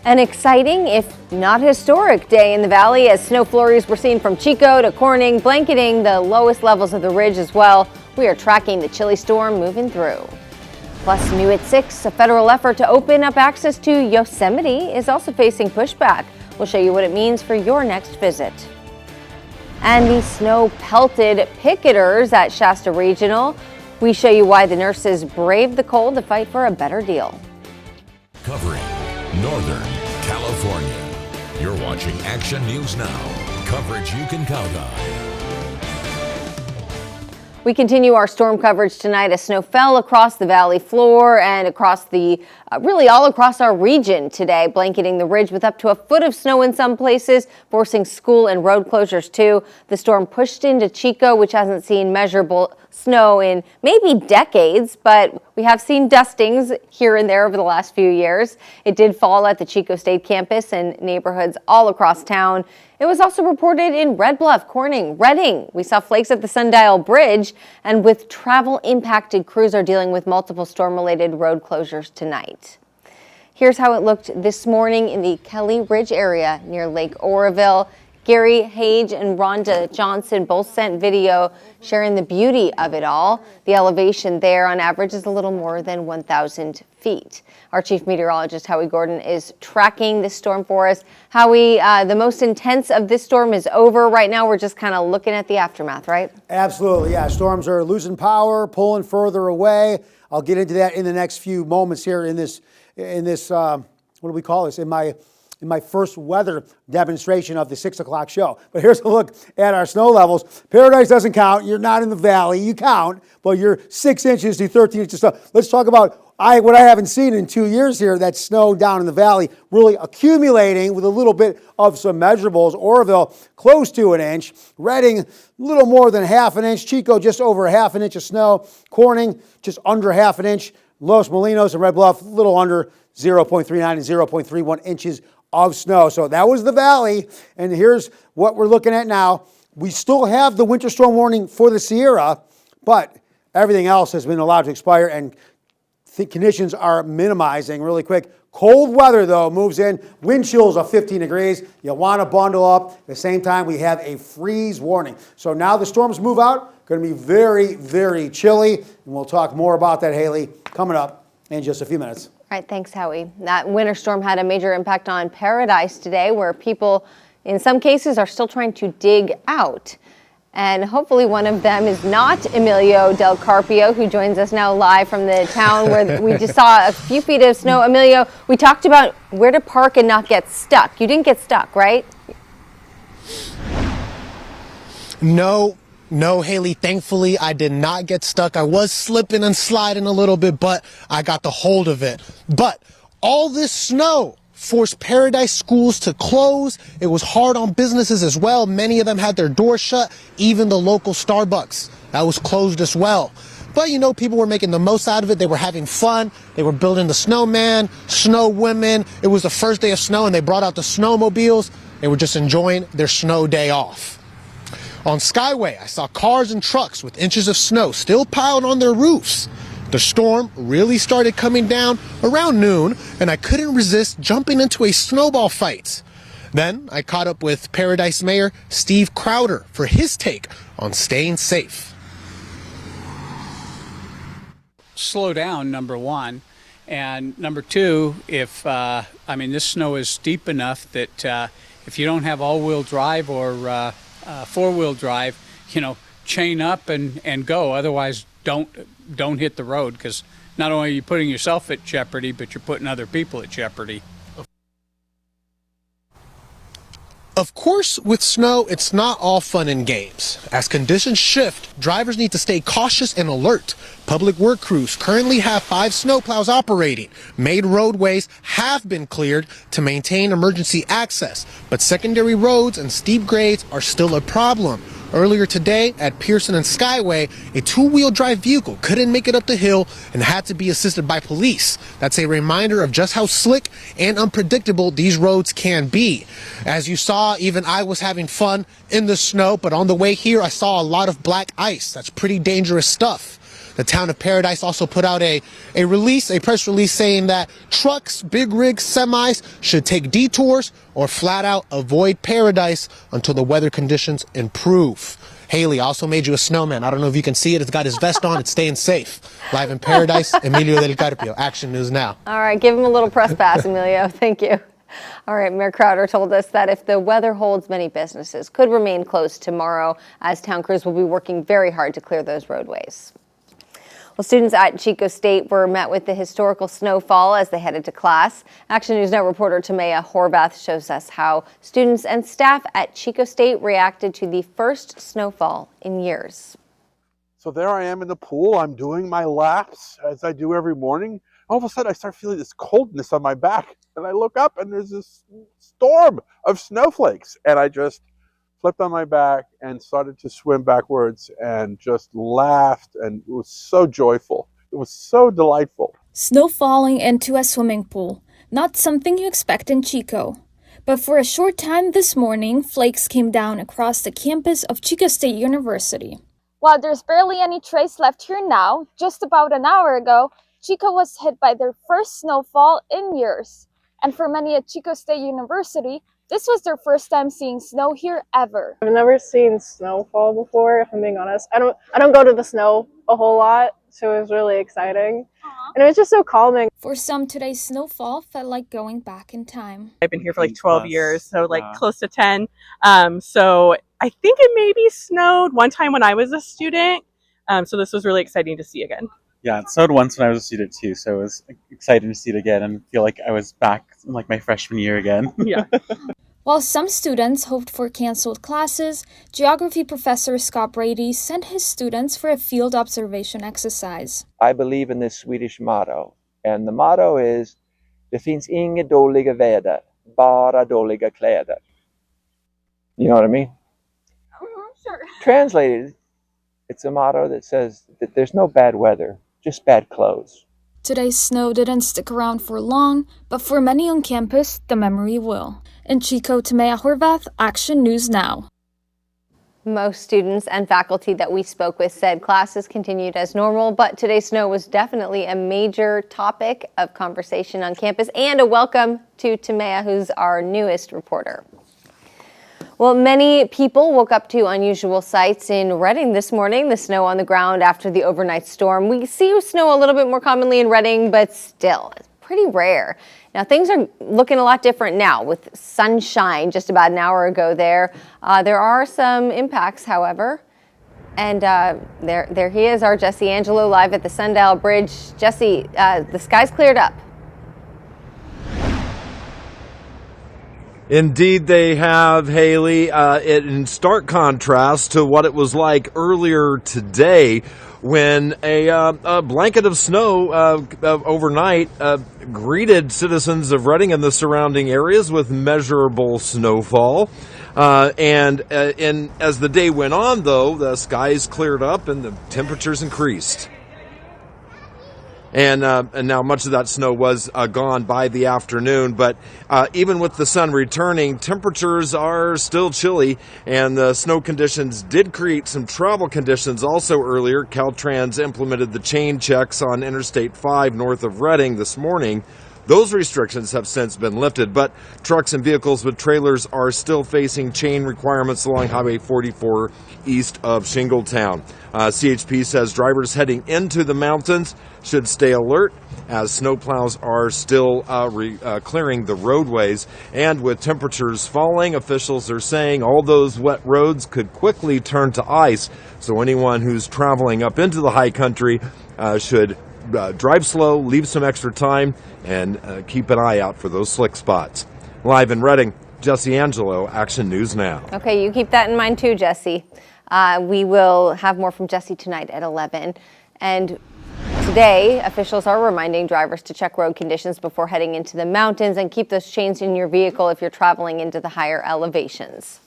An exciting, if not historic, day in the valley as snow flurries were seen from Chico to Corning, blanketing the lowest levels of the ridge as well. We are tracking the chilly storm moving through. Plus, new at 6, a federal effort to open up access to Yosemite is also facing pushback. We'll show you what it means for your next visit. And the snow-pelted picketers at Shasta Regional. We show you why the nurses braved the cold to fight for a better deal. Covering Northern California. You're watching Action News Now. Coverage you can count on. We continue our storm coverage tonight as snow fell across the valley floor and across the really all across our region today, blanketing the ridge with up to a foot of snow in some places, forcing school and road closures too. The storm pushed into Chico, which hasn't seen measurable snow in maybe decades, but we have seen dustings here and there over the last few years. It did fall at the Chico State campus and neighborhoods all across town. It was also reported in Red Bluff, Corning, Redding. We saw flakes at the Sundial Bridge, and with travel impacted, crews are dealing with multiple storm-related road closures tonight. Here's how it looked this morning in the Kelly Ridge area near Lake Oroville. Gary Hage and Rhonda Johnson both sent video sharing the beauty of it all. The elevation there on average is a little more than 1,000 feet. Our chief meteorologist, Howie Gordon, is tracking this storm for us. Howie, the most intense of this storm is over. Right now, we're just kind of looking at the aftermath, right? Absolutely, yeah. Storms are losing power, pulling further away. I'll get into that in the next few moments here in this what do we call this? In my first weather demonstration of the 6 o'clock show. But here's a look at our snow levels. Paradise doesn't count. You're not in the valley. You count, but you're 6 inches to 13 inches of snow. Let's talk about what I haven't seen in 2 years here, that snow down in the valley really accumulating with a little bit of some measurables. Oroville, close to an inch. Redding, a little more than half an inch. Chico, just over a half an inch of snow. Corning, just under half an inch. Los Molinos and Red Bluff, a little under 0.39 and 0.31 inches of snow. So that was the valley, and here's what we're looking at now. We still have the winter storm warning for the Sierra, but everything else has been allowed to expire, and conditions are minimizing really quick. Cold weather, though, moves in. Wind chills of 15 degrees. You want to bundle up. At the same time, we have a freeze warning. So now the storms move out. Going to be very, very chilly, and we'll talk more about that, Haley, coming up in just a few minutes. All right, thanks, Howie. That winter storm had a major impact on Paradise today, where people, in some cases, are still trying to dig out. And hopefully one of them is not Emilio Del Carpio, who joins us now live from the town where we just saw a few feet of snow. Emilio, we talked about where to park and not get stuck. You didn't get stuck, right? No, Haley, thankfully I did not get stuck. I was slipping and sliding a little bit, but I got the hold of it. But all this snow forced Paradise schools to close. It was hard on businesses as well. Many of them had their doors shut, even the local Starbucks. That was closed as well. But, you know, people were making the most out of it. They were having fun. They were building the snowman, snow women. It was the first day of snow, and they brought out the snowmobiles. They were just enjoying their snow day off. On Skyway, I saw cars and trucks with inches of snow still piled on their roofs. The storm really started coming down around noon, and I couldn't resist jumping into a snowball fight. Then I caught up with Paradise Mayor Steve Crowder for his take on staying safe. Slow down, number one. And number two, if this snow is deep enough that if you don't have all-wheel drive or four-wheel drive, chain up and go. Otherwise, don't hit the road, because not only are you putting yourself at jeopardy, but you're putting other people at jeopardy. Of course, with snow, it's not all fun and games. As conditions shift, drivers need to stay cautious and alert. Public work crews currently have 5 snowplows operating. Main roadways have been cleared to maintain emergency access, but secondary roads and steep grades are still a problem. Earlier today at Pearson and Skyway, a 2-wheel drive vehicle couldn't make it up the hill and had to be assisted by police. That's a reminder of just how slick and unpredictable these roads can be. As you saw, even I was having fun in the snow, but on the way here I saw a lot of black ice. That's pretty dangerous stuff. The town of Paradise also put out a press release saying that trucks, big rigs, semis should take detours or flat out avoid Paradise until the weather conditions improve. Haley also made you a snowman. I don't know if you can see it. It's got his vest on. It's staying safe. Live in Paradise, Emilio del Carpio. Action News Now. All right, give him a little press pass, Emilio. Thank you. All right, Mayor Crowder told us that if the weather holds, many businesses could remain closed tomorrow as town crews will be working very hard to clear those roadways. Well, students at Chico State were met with the historical snowfall as they headed to class. Action News Now reporter Tamaya Horvath shows us how students and staff at Chico State reacted to the first snowfall in years. So there I am in the pool. I'm doing my laps as I do every morning. All of a sudden, I start feeling this coldness on my back. And I look up and there's this storm of snowflakes. And I just flipped on my back and started to swim backwards and just laughed. And it was so joyful. It was so delightful. Snow falling into a swimming pool. Not something you expect in Chico. But for a short time this morning, flakes came down across the campus of Chico State University. While there's barely any trace left here now, just about an hour ago, Chico was hit by their first snowfall in years. And for many at Chico State University, this was their first time seeing snow here ever. I've never seen snowfall before, if I'm being honest. I don't go to the snow a whole lot, so it was really exciting. And it was just so calming. For some, today's snowfall felt like going back in time. I've been here for like 12 years, so like close to 10. So I think it maybe snowed one time when I was a student. So this was really exciting to see again. Yeah, it snowed once when I was a student too, so it was exciting to see it again and feel like I was back in like my freshman year again. Yeah. While some students hoped for canceled classes, geography professor Scott Brady sent his students for a field observation exercise. I believe in this Swedish motto, and the motto is "Det finns inget dåliga väder, bara dåliga kläder." You know what I mean? Sure. Translated, it's a motto that says that there's no bad weather, just bad clothes. Today's snow didn't stick around for long, but for many on campus, the memory will. In Chico, Tamaya Horvath, Action News Now. Most students and faculty that we spoke with said classes continued as normal, but today's snow was definitely a major topic of conversation on campus, and a welcome to Tamaya, who's our newest reporter. Well, many people woke up to unusual sights in Reading this morning. The snow on the ground after the overnight storm. We see snow a little bit more commonly in Reading, but still, it's pretty rare. Now, things are looking a lot different now with sunshine just about an hour ago there. There are some impacts, however. And there he is, our Jesse Angelo, live at the Sundial Bridge. Jesse, the sky's cleared up. Indeed, they have, Haley, in stark contrast to what it was like earlier today when a blanket of snow overnight greeted citizens of Reading and the surrounding areas with measurable snowfall. And as the day went on, though, the skies cleared up and the temperatures increased. And now much of that snow was gone by the afternoon, but even with the sun returning, temperatures are still chilly, and the snow conditions did create some travel conditions also earlier. Caltrans implemented the chain checks on Interstate 5 north of Reading this morning. Those restrictions have since been lifted, but trucks and vehicles with trailers are still facing chain requirements along Highway 44 east of Shingletown. CHP says drivers heading into the mountains should stay alert as snowplows are still clearing the roadways. And with temperatures falling, officials are saying all those wet roads could quickly turn to ice. So anyone who's traveling up into the high country should drive slow, leave some extra time, and keep an eye out for those slick spots. Live in Reading, Jesse Angelo, Action News Now. Okay, you keep that in mind too, Jesse. We will have more from Jesse tonight at 11. And today, officials are reminding drivers to check road conditions before heading into the mountains and keep those chains in your vehicle if you're traveling into the higher elevations.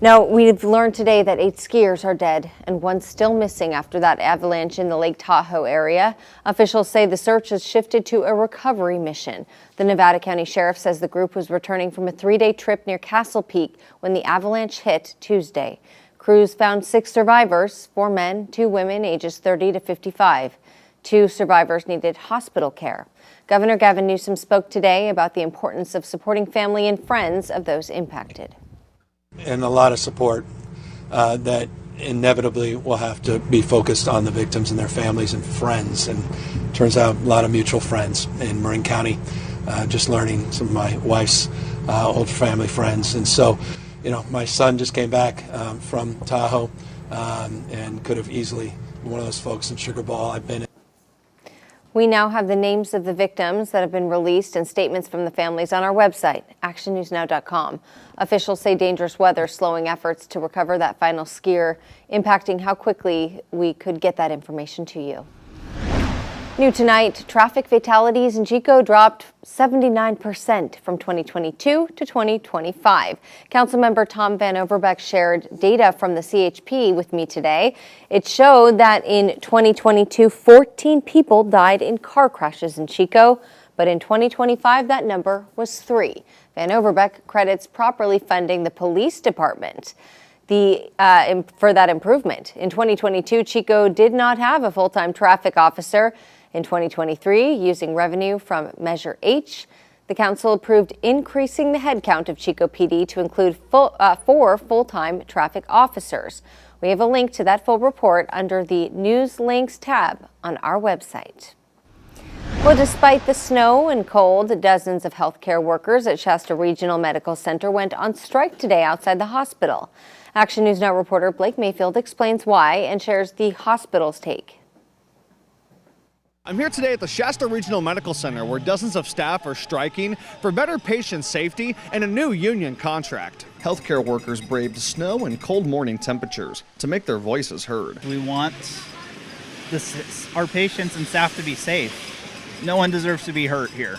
Now, we've learned today that 8 skiers are dead and 1 still missing after that avalanche in the Lake Tahoe area. Officials say the search has shifted to a recovery mission. The Nevada County Sheriff says the group was returning from a 3-day trip near Castle Peak when the avalanche hit Tuesday. Crews found 6 survivors, 4 men, 2 women, ages 30 to 55. 2 survivors needed hospital care. Governor Gavin Newsom spoke today about the importance of supporting family and friends of those impacted. And a lot of support that inevitably will have to be focused on the victims and their families and friends. And turns out a lot of mutual friends in Marin County, just learning some of my wife's old family friends. And so, you know, my son just came back from Tahoe and could have easily been one of those folks in Sugar Ball. I've been. We now have the names of the victims that have been released and statements from the families on our website, actionnewsnow.com. Officials say dangerous weather slowing efforts to recover that final skier, impacting how quickly we could get that information to you. New tonight, traffic fatalities in Chico dropped 79% from 2022 to 2025. Councilmember Tom Van Overbeck shared data from the CHP with me today. It showed that in 2022, 14 people died in car crashes in Chico, but in 2025, that number was 3. Van Overbeck credits properly funding the police department for that improvement. In 2022, Chico did not have a full-time traffic officer. In 2023, using revenue from Measure H, the council approved increasing the headcount of Chico PD to include 4 full-time traffic officers. We have a link to that full report under the News Links tab on our website. Well, despite the snow and cold, dozens of healthcare workers at Shasta Regional Medical Center went on strike today outside the hospital. Action News Now reporter Blake Mayfield explains why and shares the hospital's take. I'm here today at the Shasta Regional Medical Center where dozens of staff are striking for better patient safety and a new union contract. Healthcare workers braved snow and cold morning temperatures to make their voices heard. We want our patients and staff to be safe. No one deserves to be hurt here.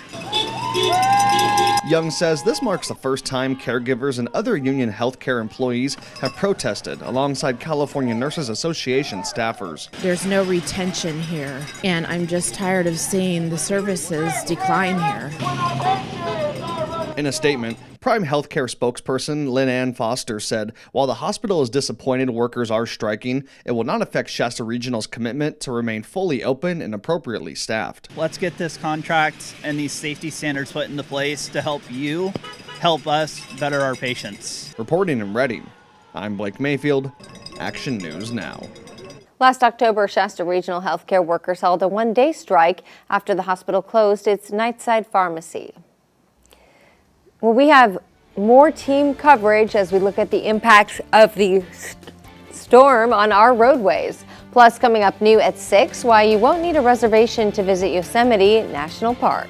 Young says this marks the first time caregivers and other union healthcare employees have protested alongside California Nurses Association staffers. There's no retention here, and I'm just tired of seeing the services decline here. In a statement, Prime Healthcare spokesperson Lynn Ann Foster said, while the hospital is disappointed workers are striking, it will not affect Shasta Regional's commitment to remain fully open and appropriately staffed. Let's get this contract and these safety standards put into place to help you, help us better our patients. Reporting in Reading, I'm Blake Mayfield, Action News Now. Last October, Shasta Regional Healthcare workers held a one-day strike after the hospital closed its Nightside Pharmacy. Well, we have more team coverage as we look at the impacts of the storm on our roadways. Plus, coming up new at 6, why you won't need a reservation to visit Yosemite National Park.